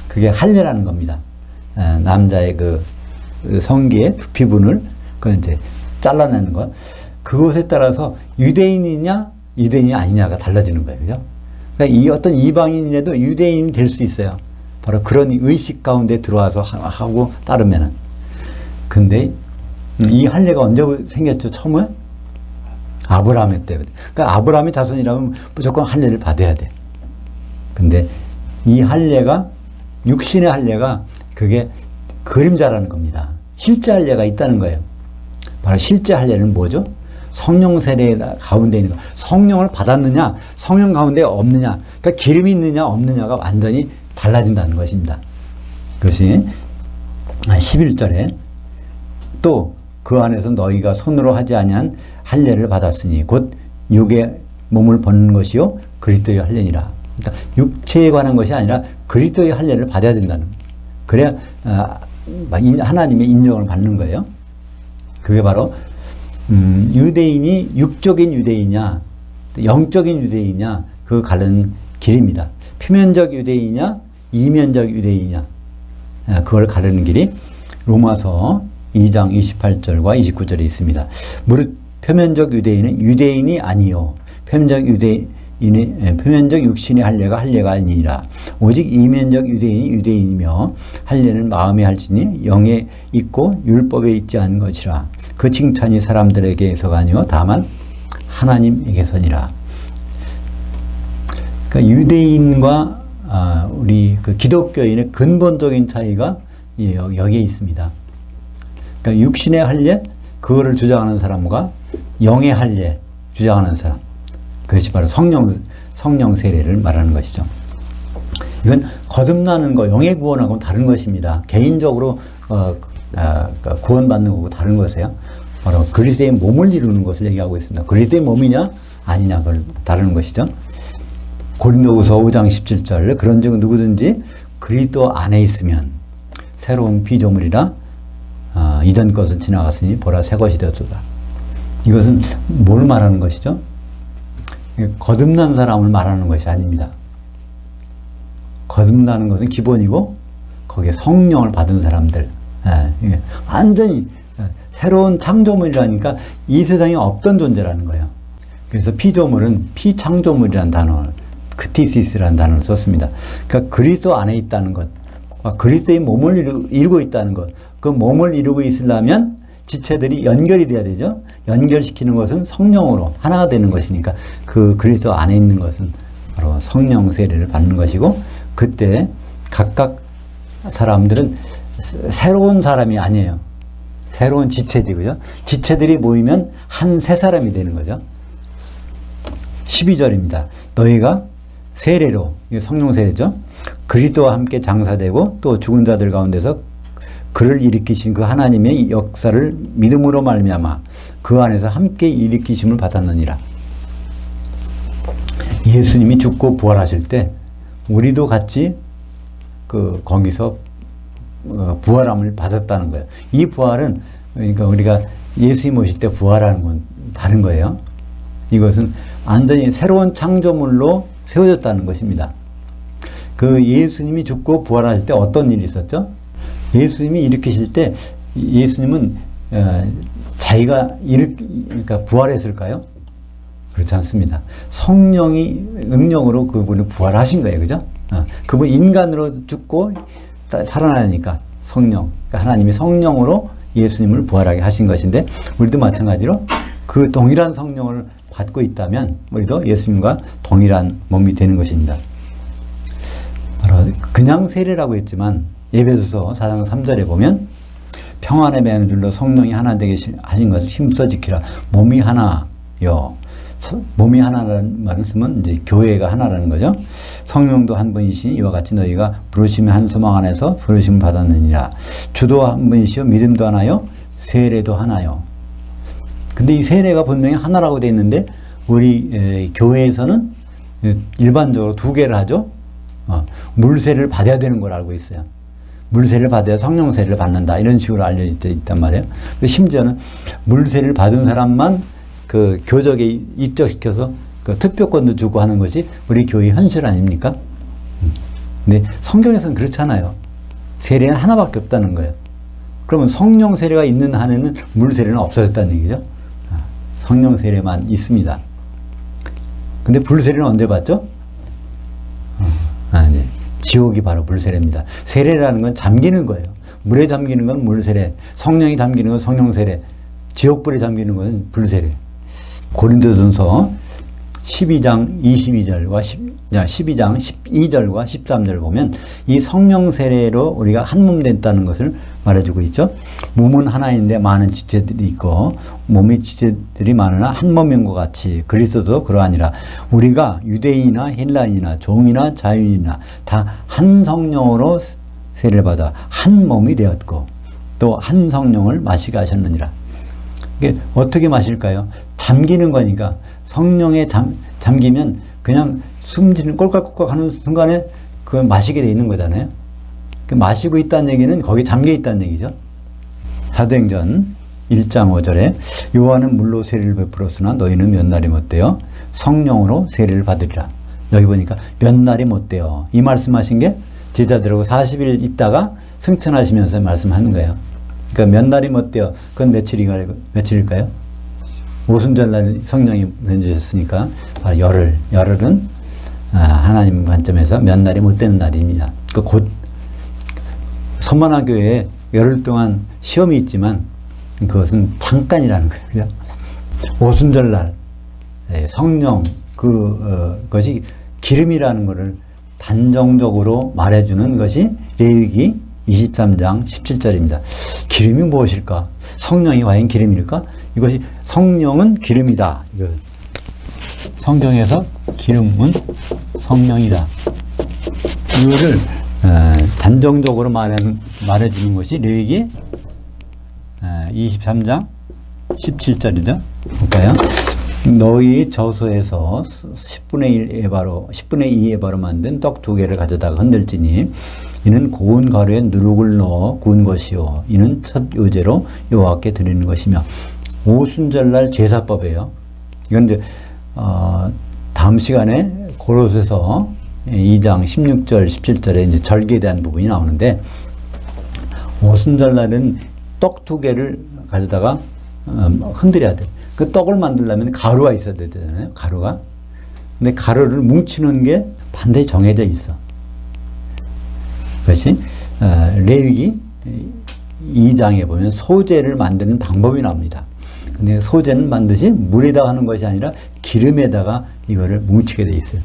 그게 할례라는 겁니다. 남자의 그 성기의 두피분을 그 이제 잘라내는 거. 그것에 따라서 유대인이냐 유대인이 아니냐가 달라지는 거예요. 그죠? 그러니까 이 어떤 이방인이라도 유대인이 될 수 있어요. 바로 그런 의식 가운데 들어와서 하고 따르면은. 근데 이 할례가 언제 생겼죠? 처음에? 아브라함의 때. 그러니까 아브라함의 자손이라면 무조건 할례를 받아야 돼. 근데 이 할례가, 육신의 할례가 그게 그림자라는 겁니다. 실제 할례가 있다는 거예요. 바로 실제 할례는 뭐죠? 성령 세례 가운데 있는 거. 성령을 받았느냐, 성령 가운데 없느냐, 그러니까 기름이 있느냐 없느냐가 완전히 달라진다는 것입니다. 그것이 11절에 또 그 안에서 너희가 손으로 하지 아니한 할례를 받았으니 곧 육의 몸을 벗는 것이요 그리스도의 할례니라. 그러니까 육체에 관한 것이 아니라 그리스도의 할례를 받아야 된다는 거예요. 그래야 하나님의 인정을 받는 거예요. 그게 바로 유대인이 육적인 유대인이냐 영적인 유대인이냐 그 가르는 길입니다. 표면적 유대인이냐 이면적 유대인이냐 그걸 가르는 길이 로마서 2장 28절과 29절에 있습니다. 무릇 표면적 유대인은 유대인이 아니요 표면적 육신의 할례가 아니라 오직 이면적 유대인이 유대인이며 할례는 마음에 할지니 영에 있고 율법에 있지 않은 것이라. 그 칭찬이 사람들에게서가 아니요 다만 하나님에게서니라. 그러니까 유대인과 우리 그 기독교인의 근본적인 차이가 여기에 있습니다. 그러니까 육신의 할례 그거를 주장하는 사람과 영의 할례 주장하는 사람, 그것이 바로 성령 세례를 말하는 것이죠. 이건 거듭나는 거, 영의 구원하고는 다른 것입니다. 개인적으로 구원받는 거고 다른 것이에요. 바로 그리스도의 몸을 이루는 것을 얘기하고 있습니다. 그리스도의 몸이냐 아니냐 그걸 다루는 것이죠. 고린도후서 5장 17절 그런즉 누구든지 그리스도 안에 있으면 새로운 피조물이라 이전 것은 지나갔으니 보라 새 것이 되었도다. 이것은 뭘 말하는 것이죠? 거듭난 사람을 말하는 것이 아닙니다. 거듭나는 것은 기본이고 거기에 성령을 받은 사람들, 완전히 새로운 창조물이라니까 이 세상에 없던 존재라는 거예요. 그래서 피조물은 피창조물이라는 단어, 크티시스라는 단어를 썼습니다. 그러니까 그리스도 안에 있다는 것, 그리스도의 몸을 이루고 있다는 것, 그 몸을 이루고 있으려면 지체들이 연결이 돼야 되죠. 연결시키는 것은 성령으로 하나가 되는 것이니까 그 그리스도 안에 있는 것은 바로 성령 세례를 받는 것이고, 그때 각각 사람들은 새로운 사람이 아니에요. 새로운 지체지, 그죠? 지체들이 모이면 한 새 사람이 되는 거죠. 12절입니다. 너희가 세례로, 이게 성령 세례죠. 그리스도와 함께 장사되고 또 죽은 자들 가운데서 그를 일으키신 그 하나님의 역사를 믿음으로 말미암아 그 안에서 함께 일으키심을 받았느니라. 예수님이 죽고 부활하실 때 우리도 같이 거기서 부활함을 받았다는 거예요. 이 부활은 그러니까 우리가 예수님 오실 때 부활하는 건 다른 거예요. 이것은 완전히 새로운 창조물로 세워졌다는 것입니다. 그 예수님이 죽고 부활하실 때 어떤 일이 있었죠? 예수님이 일으키실 때 예수님은 자기가 그러니까 부활했을까요? 그렇지 않습니다. 성령이 능력으로 그분을 부활하신 거예요. 그죠? 그분 인간으로 죽고 살아나니까 성령, 그러니까 하나님이 성령으로 예수님을 부활하게 하신 것인데, 우리도 마찬가지로 그 동일한 성령을 받고 있다면 우리도 예수님과 동일한 몸이 되는 것입니다. 바로 그냥 세례라고 했지만 에베소서 4장 3절에 보면 평안의 맹을 줄로 성령이 하나 되게 하신 것을 힘써 지키라. 몸이 하나요. 몸이 하나라는 말을 쓰면 이제 교회가 하나라는 거죠. 성령도 한 분이시니 이와 같이 너희가 부르심의 한 소망 안에서 부르심을 받았느니라. 주도 한 분이시요 믿음도 하나요. 세례도 하나요. 근데 이 세례가 분명히 하나라고 되어 있는데 우리 교회에서는 일반적으로 두 개를 하죠. 물세를 받아야 되는 걸 알고 있어요. 물세를 받아야 성령 세례를 받는다, 이런 식으로 알려져 있단 말이에요. 심지어는 물세를 받은 사람만 그 교적에 입적시켜서 그 특별권도 주고 하는 것이 우리 교회 현실 아닙니까? 근데 성경에서는 그렇잖아요. 세례는 하나밖에 없다는 거예요. 그러면 성령 세례가 있는 한에는 물 세례는 없어졌다는 얘기죠. 성령 세례만 있습니다. 근데 불 세례는 언제 받죠? 네. 지옥이 바로 물 세례입니다. 세례라는 건 잠기는 거예요. 물에 잠기는 건 물 세례, 성령이 잠기는 건 성령 세례, 지옥불에 잠기는 건 불 세례. 고린도전서 12장 22절과 12장 12절과 13절 보면 이 성령 세례로 우리가 한 몸 됐다는 것을 말해주고 있죠. 몸은 하나인데 많은 지체들이 있고 몸의 지체들이 많으나 한 몸인 것 같이 그리스도도 그러하니라. 우리가 유대인이나 헬라인이나 종이나 자유인이나 다 한 성령으로 세례를 받아 한 몸이 되었고 또 한 성령을 마시게 하셨느니라. 이게 어떻게 마실까요? 잠기는 거니까 성령에 잠기면 그냥 숨지는 꼴깍꼴깍 하는 순간에 그 마시게 돼 있는 거잖아요. 그 마시고 있다는 얘기는 거기 잠겨 있다는 얘기죠. 사도행전 1장 5절에 요한은 물로 세례를 베풀었으나 너희는 몇 날이 못되어 성령으로 세례를 받으리라. 여기 보니까 몇 날이 못되어 이 말씀하신 게 제자들하고 40일 있다가 승천하시면서 말씀하는 거예요. 그러니까 몇 날이 못되어 그건 며칠일까요? 오순절날 성령이 내주셨으니까 바로 열흘은 하나님 관점에서 몇 날이 못 되는 날입니다. 곧 선만화 교회에 열흘 동안 시험이 있지만 그것은 잠깐이라는 거예요. 오순절날 성령 그것이 기름이라는 것을 단정적으로 말해주는 것이 레위기 23장 17절입니다. 기름이 무엇일까? 성령이 과연 기름일까? 이것이 성령은 기름이다. 성경에서 기름은 성령이다. 이거를 단정적으로 말해주는 것이 레위기 23장 17절이죠. 볼까요? 너희 저소에서 10분의 1 에바로 10분의 2 에바로 만든 떡 2개를 가져다가 흔들지니 이는 고운 가루에 누룩을 넣어 구운 것이요 이는 첫 요제로 여호와께 드리는 것이며 오순절날 제사법이에요. 이건 이제 다음 시간에 고로새서 2장 16절 17절에 이제 절기에 대한 부분이 나오는데 오순절날은 떡 2개를 가져다가 흔들어야 돼. 그 떡을 만들려면 가루가 있어야 되잖아요. 가루가. 근데 가루를 뭉치는 게 반드시 정해져 있어. 그것이 레위기 2장에 보면 소재를 만드는 방법이 나옵니다. 근데 소재는 반드시 물에다가 하는 것이 아니라 기름에다가 이거를 뭉치게 돼 있어요.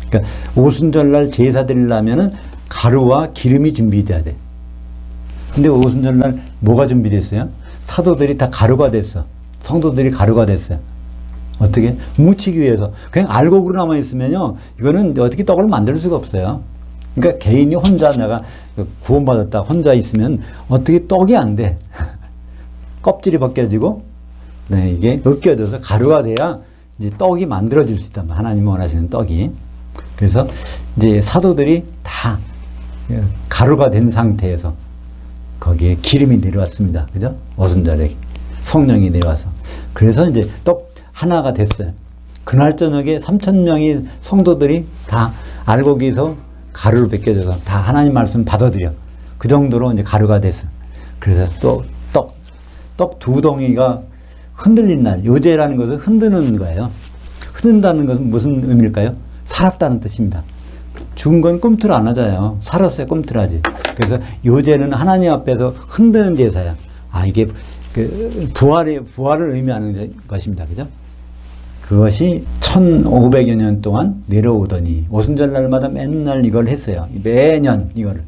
그러니까 오순절날 제사 드리려면은 가루와 기름이 준비돼야 돼. 근데 오순절날 뭐가 준비됐어요? 사도들이 다 가루가 됐어. 성도들이 가루가 됐어요. 어떻게? 뭉치기 위해서. 그냥 알곡으로 남아있으면요, 이거는 어떻게 떡을 만들 수가 없어요. 그러니까 개인이 혼자 내가 구원받았다 혼자 있으면 어떻게 떡이 안 돼. 껍질이 벗겨지고, 네, 이게 으깨져서 가루가 돼야 이제 떡이 만들어질 수 있단 말이야. 하나님이 원하시는 떡이. 그래서 이제 사도들이 다 가루가 된 상태에서 거기에 기름이 내려왔습니다. 그죠? 오순절에 성령이 내려와서. 그래서 이제 떡 하나가 됐어요. 그날 저녁에 3,000명의 성도들이 다 알곡에서 가루를 벗겨져서 다 하나님 말씀 받아들여. 그 정도로 이제 가루가 됐어. 그래서 또 떡 2덩이가 흔들린 날, 요제라는 것은 흔드는 거예요. 흔든다는 것은 무슨 의미일까요? 살았다는 뜻입니다. 죽은 건 꿈틀 안 하잖아요. 살았어야 꿈틀하지. 그래서 요제는 하나님 앞에서 흔드는 제사야. 이게 그 부활을 의미하는 것입니다. 그죠? 그것이 1500여 년 동안 내려오더니 오순절 날마다 맨날 이걸 했어요. 매년 이거를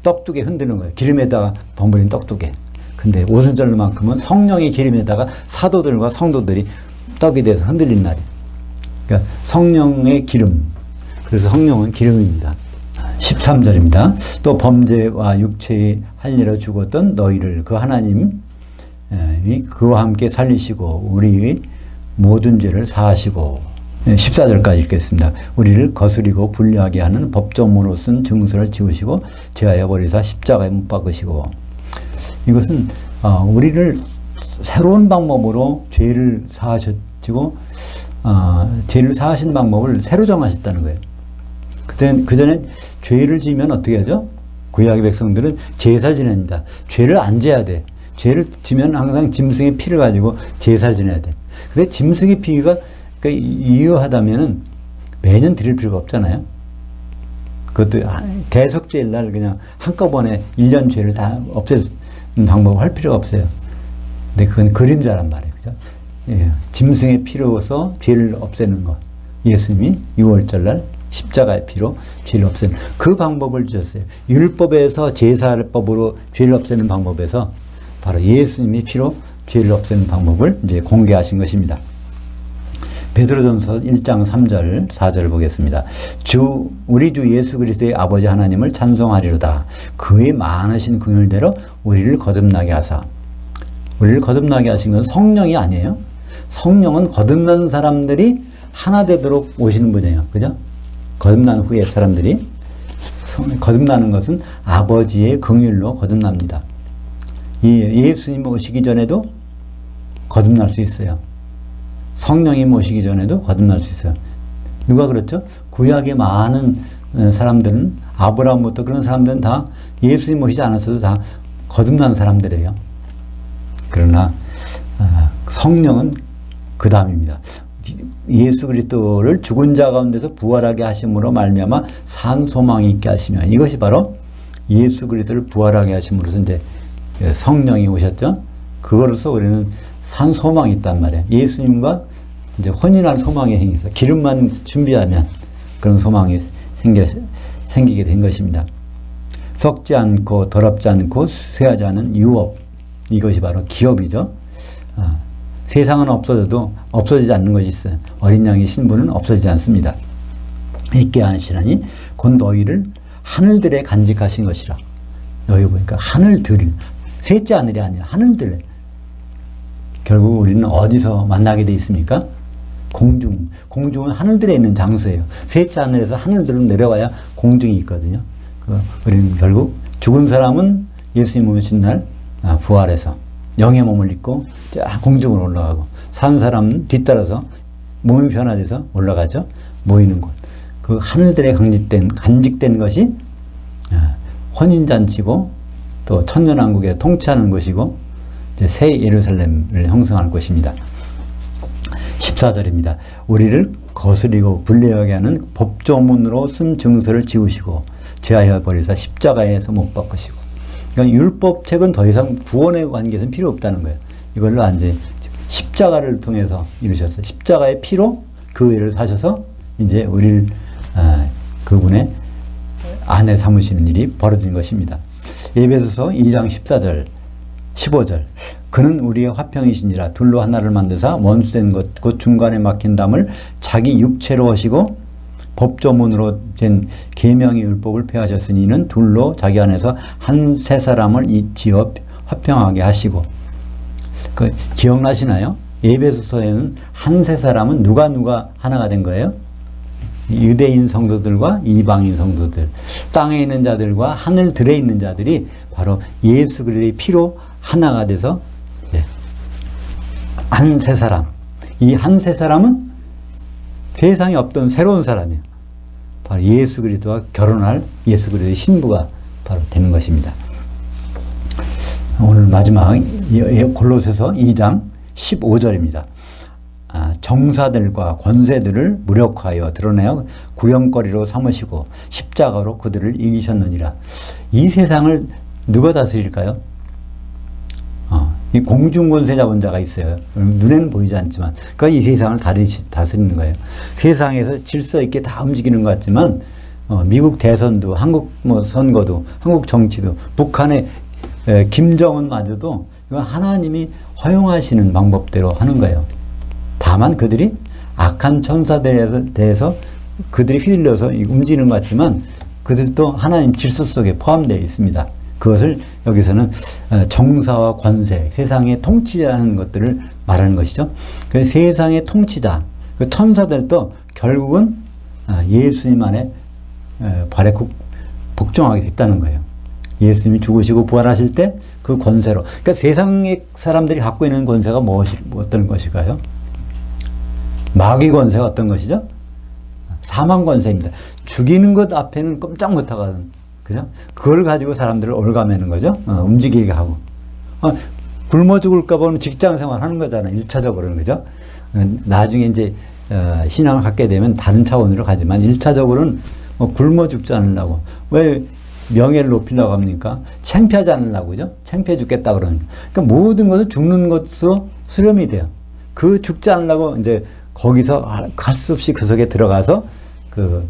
떡 2개 흔드는 거예요. 기름에다가 버무린 떡 2개. 근데 오순절만큼은 성령의 기름에다가 사도들과 성도들이 떡이 돼서 흔들린 날이에요. 그러니까 성령의 기름. 그래서 성령은 기름입니다. 13절입니다. 또 범죄와 육체의 할례로 죽었던 너희를 그 하나님이 그와 함께 살리시고 우리의 모든 죄를 사하시고 14절까지 읽겠습니다. 우리를 거스리고 불리하게 하는 법조문으로 쓴 증서를 지우시고 제하여 버리사 십자가에 못 박으시고 이것은 우리를 새로운 방법으로 죄를 사하시고 죄를 사하신 방법을 새로 정하셨다는 거예요. 그전에 죄를 지으면 어떻게 하죠? 구약의 백성들은 제사를 지냅니다. 죄를 안 지어야 돼. 죄를 지면 항상 짐승의 피를 가지고 제사를 지내야 돼. 근데 짐승의 피가 이유하다면은 매년 드릴 필요가 없잖아요. 그것도 대속죄일 날 그냥 한꺼번에 1년 죄를 다 없애는 방법을 할 필요가 없어요. 근데 그건 그림자란 말이에요. 그죠? 짐승의 피로서 죄를 없애는 것. 예수님이 6월절날 십자가의 피로 죄를 없애는 그 방법을 주셨어요. 율법에서 제사법으로 죄를 없애는 방법에서 바로 예수님이 피로 죄를 없애는 방법을 이제 공개하신 것입니다. 베드로전서 1장 3절 4절 보겠습니다. 우리 주 예수 그리스도의 아버지 하나님을 찬송하리로다. 그의 많으신 긍휼대로 우리를 거듭나게 하사. 우리를 거듭나게 하신 건 성령이 아니에요. 성령은 거듭난 사람들이 하나 되도록 오시는 분이에요. 그죠? 거듭난 후에 사람들이 거듭나는 것은 아버지의 긍휼로 거듭납니다. 예수님 오시기 전에도 거듭날 수 있어요. 성령이 오시기 전에도 거듭날 수 있어요. 누가 그렇죠? 구약의 많은 사람들은 아브라함부터 그런 사람들은 다 예수님 오시지 않았어도 다 거듭난 사람들이에요. 그러나 성령은 그 다음입니다. 예수 그리스도를 죽은 자 가운데서 부활하게 하심으로 말미암아 산 소망이 있게 하시며 이것이 바로 예수 그리스도를 부활하게 하심으로써 이제 성령이 오셨죠. 그거로서 우리는 산 소망이 있단 말이에요. 예수님과 이제 혼인할 소망의 행위에서 기름만 준비하면 그런 소망이 생기게 된 것입니다. 썩지 않고 더럽지 않고 쇠하지 않은 유업, 이것이 바로 기업이죠. 세상은 없어져도 없어지지 않는 것이 있어요. 어린 양의 신분은 없어지지 않습니다. 있게 하시나니 곧 너희를 하늘들에 간직하신 것이라. 여기 보니까 하늘들, 셋째 하늘이 아니라 하늘들. 결국 우리는 어디서 만나게 돼 있습니까? 공중은 하늘들에 있는 장소예요. 셋째 하늘에서 하늘들로 내려와야 공중이 있거든요. 우리는 결국 죽은 사람은 예수님 오신 날 부활해서 영의 몸을 입고 공중으로 올라가고, 산 사람은 뒤따라서 몸이 변화돼서 올라가죠. 모이는 곳. 그 하늘들에 간직된 것이 혼인잔치고 또 천년왕국에 통치하는 것이고 이제 새 예루살렘을 형성할 것입니다. 14절입니다. 우리를 거스리고 불리하게 하는 법조문으로 쓴 증서를 지우시고 제하여 버리사 십자가에서 못 박으시고. 그러니까 율법책은 더 이상 구원의 관계에서는 필요 없다는 거예요. 이걸로 이제 십자가를 통해서 이루셨어요. 십자가의 피로 그 일을 사셔서 이제 우리를 그분의 아내 삼으시는 일이 벌어진 것입니다. 에베소서 2장 14절 15절 그는 우리의 화평이시니라. 둘로 하나를 만드사 원수된 것 곧 중간에 막힌 담을 자기 육체로 하시고 법조문으로 된 계명의 율법을 폐하셨으니 이는 둘로 자기 안에서 한 세 사람을 지어 화평하게 하시고. 기억나시나요? 에베소서에는 한 세 사람은 누가 하나가 된 거예요? 유대인 성도들과 이방인 성도들, 땅에 있는 자들과 하늘들에 있는 자들이 바로 예수 그리스도의 피로 하나가 돼서 한 세 사람. 이 한 세 사람은 세상에 없던 새로운 사람이에요. 바로 예수 그리스도와 결혼할 예수 그리스도의 신부가 바로 되는 것입니다. 오늘 마지막 골로새서 2장 15절입니다. 정사들과 권세들을 무력하여 드러내어 구형거리로 삼으시고 십자가로 그들을 이기셨느니라. 이 세상을 누가 다스릴까요? 이 공중권세 잡은 자가 있어요. 눈에는 보이지 않지만 그러니까 이 세상을 다스리는 거예요. 세상에서 질서 있게 다 움직이는 것 같지만 미국 대선도, 한국 선거도, 한국 정치도, 북한의 김정은마저도 이건 하나님이 허용하시는 방법대로 하는 거예요. 다만 그들이 악한 천사들에 대해서 그들이 휘둘려서 움직이는 것 같지만 그들도 하나님 질서 속에 포함되어 있습니다. 그것을 여기서는 정사와 권세, 세상의 통치자라는 것들을 말하는 것이죠. 그 세상의 통치자, 그 천사들도 결국은 예수님 안에 발에 복종하게 됐다는 거예요. 예수님이 죽으시고 부활하실 때 그 권세로. 그러니까 세상의 사람들이 갖고 있는 권세가 어떤 것일까요? 마귀 권세가 어떤 것이죠? 사망 권세입니다. 죽이는 것 앞에는 꼼짝 못하거든. 그죠? 그걸 가지고 사람들을 올가매는 거죠. 움직이게 하고. 굶어 죽을까봐 직장 생활 하는 거잖아요. 1차적으로는. 그죠? 나중에 이제, 신앙을 갖게 되면 다른 차원으로 가지만 1차적으로는 굶어 죽지 않으려고. 왜 명예를 높이려고 합니까? 창피하지 않으려고. 그죠? 창피해 죽겠다 그러는. 그러니까 모든 것은 죽는 것으로 수렴이 돼요. 그 죽지 않으려고 이제 거기서 할 수 없이 그 속에 들어가서 그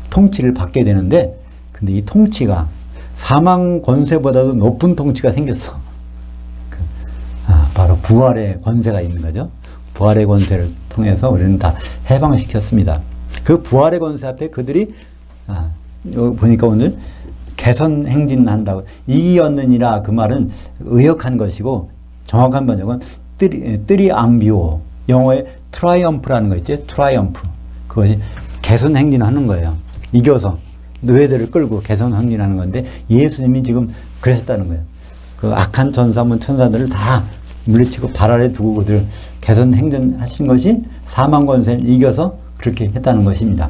통치를 받게 되는데, 근데 이 통치가 사망 권세보다도 높은 통치가 생겼어. 바로 부활의 권세가 있는 거죠. 부활의 권세를 통해서 우리는 다 해방시켰습니다. 그 부활의 권세 앞에 그들이 여기 보니까 오늘 개선 행진한다고, 이익이 얻느니라, 그 말은 의역한 것이고 정확한 번역은 트리암비오, 영어에 트라이엄프라는 거 있죠. 트라이엄프. 그것이 개선 행진하는 거예요. 이겨서 노예들을 끌고 개선 행진하는 건데, 예수님이 지금 그러셨다는 거예요. 그 악한 천사들을 다 물리치고 발 아래 두고 그들 개선 행진하신 것이 사망 권세를 이겨서 그렇게 했다는 것입니다.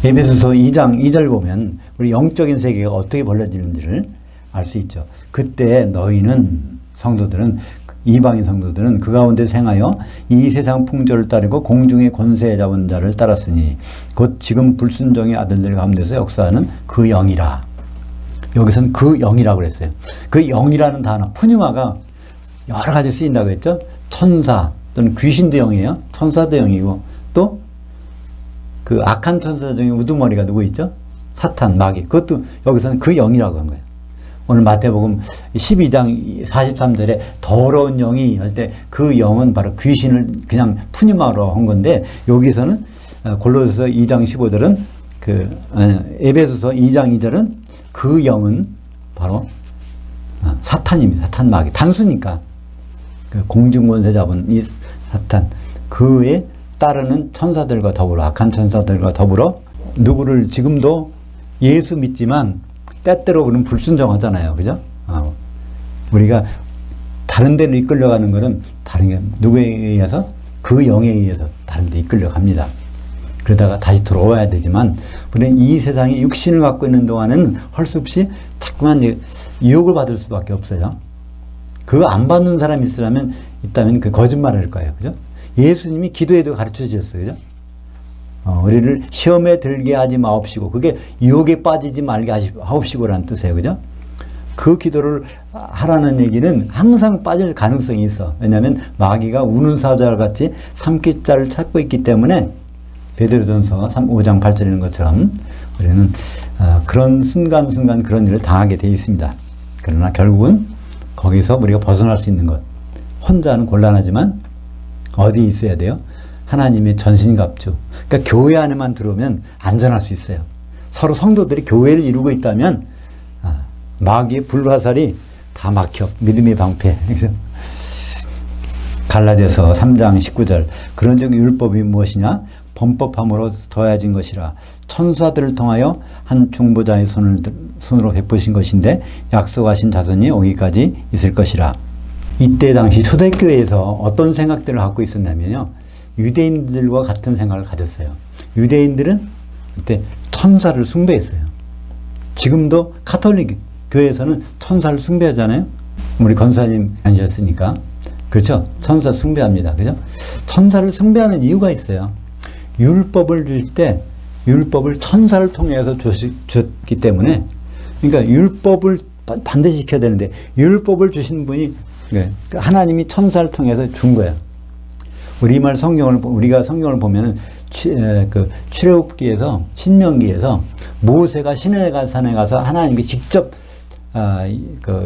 에베소서 2장 2절 보면 우리 영적인 세계가 어떻게 벌어지는지를 알 수 있죠. 그때 너희는 성도들은, 이방인 성도들은 그 가운데 생하여 이 세상 풍조를 따르고 공중의 권세 잡은 자를 따랐으니 곧 지금 불순종의 아들들 가운데서 역사하는 그 영이라. 여기서는 그 영이라고 그랬어요. 그 영이라는 단어, 푸뉴마가 여러 가지 쓰인다고 했죠. 천사 또는 귀신도 영이에요. 천사도 영이고, 또 그 악한 천사 중에 우두머리가 누구 있죠? 사탄, 마귀. 그것도 여기서는 그 영이라고 한 거예요. 오늘 마태복음 12장 43절에 더러운 영이 할 때 그 영은 바로 귀신을 그냥 푸뉴마로 한 건데, 여기서는 골로새서 2장 15절은 에베소서 2장 2절은 그 영은 바로 사탄입니다. 사탄, 마귀. 단수니까. 그 공중권세 잡은 이 사탄, 그에 따르는 천사들과 더불어, 악한 천사들과 더불어 누구를, 지금도 예수 믿지만 때때로 그런 불순종하잖아요. 그죠? 우리가 다른 데로 이끌려가는 것은 다른 게 누구에 의해서? 그 영에 의해서 다른 데 이끌려갑니다. 그러다가 다시 들어와야 되지만, 우리는 이 세상에 육신을 갖고 있는 동안은 할 수 없이 자꾸만 유혹을 받을 수밖에 없어요. 그거 안 받는 사람이 있다면 그 거짓말을 할 거예요. 그죠? 예수님이 기도에도 가르쳐 주셨어요. 그죠? 우리를 시험에 들게 하지 마옵시고, 그게 유혹에 빠지지 말게 하옵시고라는 뜻이에요. 그죠? 그 기도를 하라는 얘기는 항상 빠질 가능성이 있어. 왜냐하면 마귀가 우는 사자같이 삼킬자를 찾고 있기 때문에, 베드로전서 5장 8절이는 것처럼 우리는 그런 순간순간 그런 일을 당하게 되어 있습니다. 그러나 결국은 거기서 우리가 벗어날 수 있는 것, 혼자는 곤란하지만 어디에 있어야 돼요? 하나님의 전신갑주. 그러니까 교회 안에만 들어오면 안전할 수 있어요. 서로 성도들이 교회를 이루고 있다면 마귀의 불화살이 다 막혀. 믿음의 방패. 갈라디아서 3장 19절. 그런즉 율법이 무엇이냐? 범법함으로 더해진 것이라. 천사들을 통하여 한 중보자의 손으로 베푸신 것인데 약속하신 자손이 오기까지 있을 것이라. 이때 당시 초대교회에서 어떤 생각들을 갖고 있었냐면요, 유대인들과 같은 생각을 가졌어요. 유대인들은 그때 천사를 숭배했어요. 지금도 카톨릭 교회에서는 천사를 숭배하잖아요. 우리 권사님 아니셨으니까. 그렇죠? 천사 숭배합니다. 그죠? 천사를 숭배하는 이유가 있어요. 율법을 주실 때 율법을 천사를 통해서 줬기 때문에, 그러니까 율법을 반드시 지켜야 되는데, 율법을 주신 분이 하나님이 천사를 통해서 준 거예요. 우리가 성경을 보면은 출애굽기에서, 신명기에서 모세가 시내산에 가서 하나님께 직접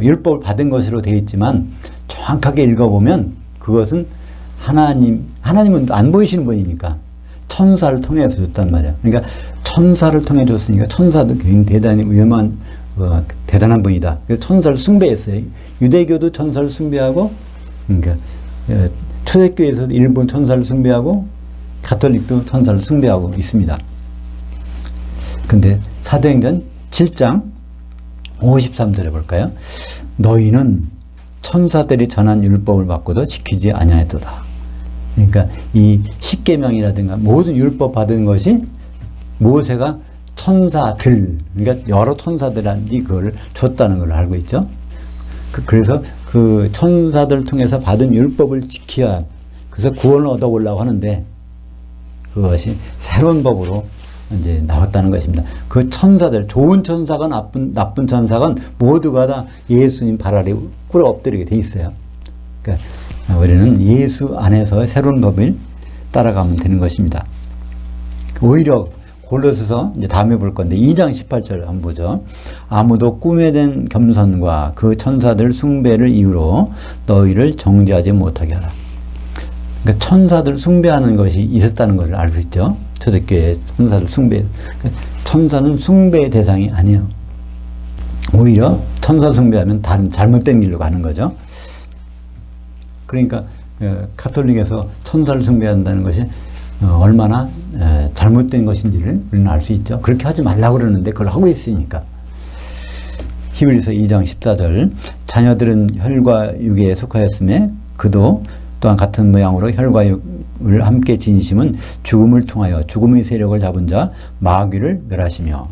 율법을 받은 것으로 되어 있지만, 정확하게 읽어보면 그것은 하나님은 안 보이시는 분이니까 천사를 통해서 줬단 말이에요. 그러니까 천사를 통해 줬으니까 천사도 굉장히 대단히 위험한 대단한 분이다. 그래서 천사를 숭배했어요. 유대교도 천사를 숭배하고, 그러니까 초대교회에서도 일본 천사를 숭배하고, 가톨릭도 천사를 숭배하고 있습니다. 근데 사도행전 7장 53절에 볼까요? 너희는 천사들이 전한 율법을 받고도 지키지 아니하였도다. 그러니까 이 십계명이라든가 모든 율법 받은 것이 모세가 천사들, 그러니까 여러 천사들한테 그걸 줬다는 걸 알고 있죠. 그래서 그 천사들 통해서 받은 율법을 지켜야, 그래서 구원을 얻어보려고 하는데, 그것이 새로운 법으로 이제 나왔다는 것입니다. 그 천사들, 좋은 천사건 나쁜 천사건 모두가 다 예수님 발 아래 꿇어 엎드리게 돼 있어요. 그러니까 우리는 예수 안에서 새로운 법을 따라가면 되는 것입니다. 오히려 골로새서 이제 다음에 볼 건데 2장 18절 한번 보죠. 아무도 꿈에 된 겸손과 그 천사들 숭배를 이유로 너희를 정죄하지 못하게 하라. 그러니까 천사들 숭배하는 것이 있었다는 것을 알 수 있죠. 초대교회 천사들 숭배. 그러니까 천사는 숭배의 대상이 아니에요. 오히려 천사 숭배하면 다른 잘못된 길로 가는 거죠. 그러니까 가톨릭에서 천사를 숭배한다는 것이 얼마나 잘못된 것인지를 우리는 알 수 있죠. 그렇게 하지 말라고 그러는데 그걸 하고 있으니까. 히브리서 2장 14절 자녀들은 혈과 육에 속하였음에 그도 또한 같은 모양으로 혈과 육을 함께 지니심은 죽음을 통하여 죽음의 세력을 잡은 자 마귀를 멸하시며.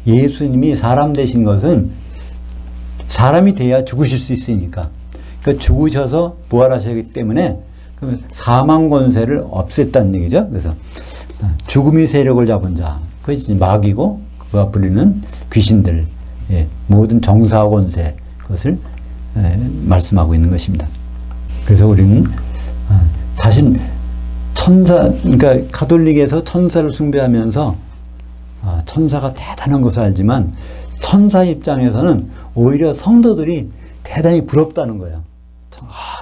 예수님이 사람 되신 것은 사람이 돼야 죽으실 수 있으니까. 그러니까 죽으셔서 부활하셨기 때문에 사망 권세를 없앴다는 얘기죠. 그래서 죽음의 세력을 잡은 자, 그것이 마귀고 그가 부리는 귀신들, 모든 정사 권세, 그것을 말씀하고 있는 것입니다. 그래서 우리는 사실 그러니까 가톨릭에서 천사를 숭배하면서 천사가 대단한 것을 알지만 천사 입장에서는 오히려 성도들이 대단히 부럽다는 거예요.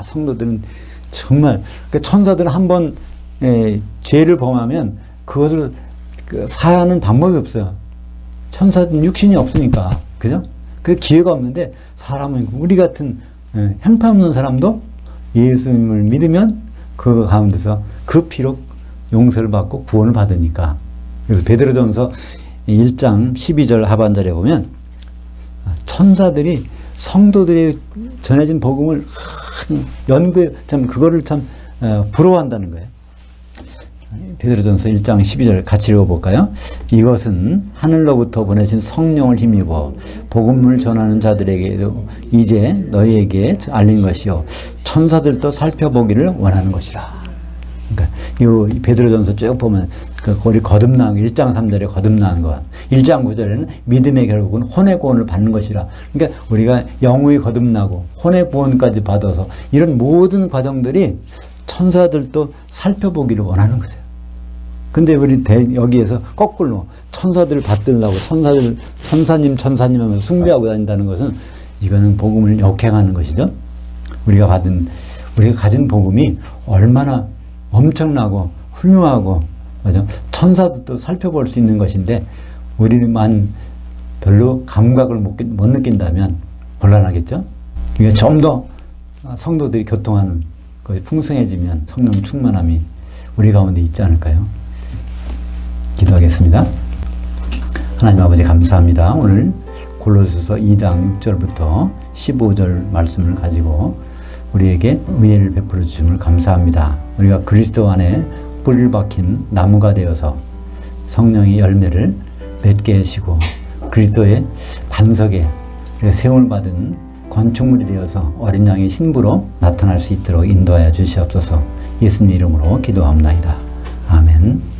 성도들은 정말 천사들은 한번 죄를 범하면 그것을 사하는 방법이 없어요. 천사는 육신이 없으니까, 그죠? 그 기회가 없는데 사람은 우리 같은 형편없는 사람도 예수님을 믿으면 그 가운데서 그 피로 용서를 받고 구원을 받으니까. 그래서 베드로전서 1장 12절 하반절에 보면 천사들이 성도들이 전해진 복음을 그거를 참 부러워한다는 거예요. 베드로전서 1장 12절 같이 읽어볼까요? 이것은 하늘로부터 보내신 성령을 힘입어 복음을 전하는 자들에게도 이제 너희에게 알린 것이요 천사들도 살펴보기를 원하는 것이라. 그러니까 이 베드로전서 쭉 보면 거기 거듭난 1장 3절에 거듭난 것, 1장 9절에는 믿음의 결국은 혼의 구원을 받는 것이라. 그러니까 우리가 영의 거듭나고 혼의 구원까지 받아서 이런 모든 과정들이 천사들도 살펴보기를 원하는 거예요. 근데 우리 여기에서 거꾸로 천사들을 받들라고 천사님 하면서 숭배하고 다닌다는 것은 이거는 복음을 역행하는 것이죠. 우리가 가진 복음이 얼마나 엄청나고 훌륭하고, 맞아. 천사들도 살펴볼 수 있는 것인데 우리만 별로 감각을 못 느낀다면 곤란하겠죠. 이게 좀 더 성도들이 교통하는 것이 풍성해지면 성령 충만함이 우리 가운데 있지 않을까요? 기도하겠습니다. 하나님 아버지 감사합니다. 오늘 골로새서 2장 6절부터 15절 말씀을 가지고 우리에게 은혜를 베풀어 주심을 감사합니다. 우리가 그리스도 안에 뿌리를 박힌 나무가 되어서 성령의 열매를 맺게 하시고 그리스도의 반석에 세움을 받은 건축물이 되어서 어린 양의 신부로 나타날 수 있도록 인도하여 주시옵소서. 예수님 이름으로 기도합나이다. 아멘.